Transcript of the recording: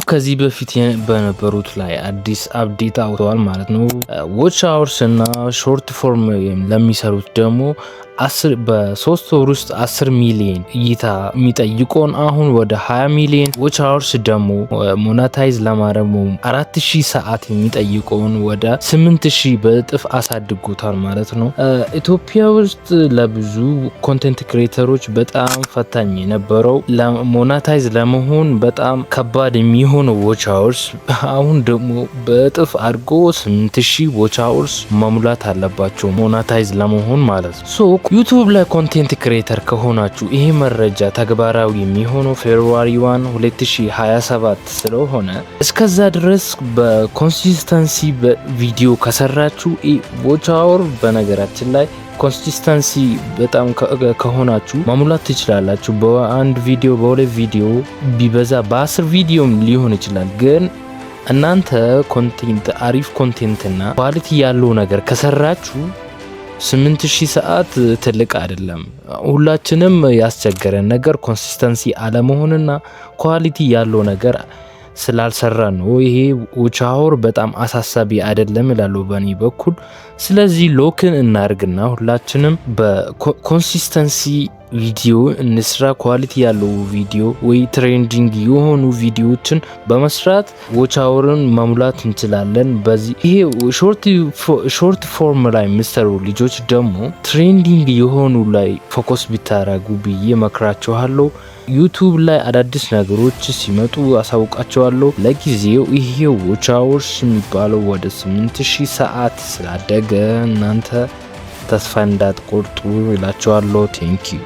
ከዚህ በፊት በነበሩት ላይ አዲስ አፕዴት አውጥተዋል ማለት ነው። ዎች አወርስ እና ሾርት ፎርም ለሚሰሩት ደግሞ በ3 ወር ውስጥ 10 ሚሊዮን እይታ የሚጠይቀውን አሁን ወደ 20 ሚሊዮን፣ ዎች አወርስ ደግሞ ሞኔታይዝ ለማድረግ 4000 ሰዓት የሚጠይቀውን ወደ 8000 በእጥፍ አሳድጎታል ማለት ነው። ኢትዮጵያ ውስጥ ለብዙ ኮንቴንት ክሬተሮች በጣም ፈታኝ የነበረው ሞኔታይዝ ለመሆን በጣም ከባድ የሚሆነው ዎች አወርስ አሁን ደግሞ በእጥፍ አድርጎ 8000 ዎች አወርስ መሙላት አለባቸው ሞኔታይዝ ለመሆን ማለት ነው። ዩቲዩብ ላይ ኮንቴንት ክሬተር ከሆናችሁ ይሄ መረጃ ተግባራዊ የሚሆነው ፌብሩዋሪ 1 2027 ስለሆነ እስከዛ ድረስ በኮንሲስተንሲ ቪዲዮ ከሰራችሁ ዎች አወር በነገራችን ላይ ኮንሲስተንሲ በጣም ከሆናችሁ መሙላት ትችላላችሁ። በአንድ ቪዲዮ በሁለት ቪዲዮ ቢበዛ በ10 ቪዲዮም ሊሆን ይችላል። ግን እናንተ ኮንቴንት አሪፍ ኮንቴንትና ኳሊቲ ያለው ነገር ከሰራችሁ 8000 ሰዓት ትልቅ አይደለም። ሁላችንም ያስቸገረን ነገር ኮንሲስተንሲ አለመሆንና ኳሊቲ ያለው ነገር ስላልሰራ ነው። ይሄ ዎች አወር በጣም አሳሳቢ አይደለም ይላሉ በእኔ በኩል። ስለዚህ ሎክን እናርግና ሁላችንም በኮንሲስተንሲ ቪዲዮ እንስራ። ኳሊቲ ያለው ቪዲዮ ወይ ትሬንዲንግ የሆኑ ቪዲዮዎችን በመስራት ዎች አወርን መሙላት እንችላለን። በዚህ ይሄ ሾርት ፎርም ላይ የሚሰሩ ልጆች ደግሞ ትሬንዲንግ የሆኑ ላይ ፎከስ ቢታረጉ ብዬ መክራቸዋለሁ። ዩቲዩብ ላይ አዳዲስ ነገሮች ሲመጡ አሳውቃቸዋለሁ። ለጊዜው ይሄ ዎች አወርስ የሚባለው ወደ 8000 ሰዓት ስላደገ እናንተ ተስፋ እንዳትቆርጡ ይላቸዋለሁ። ቴንኪዩ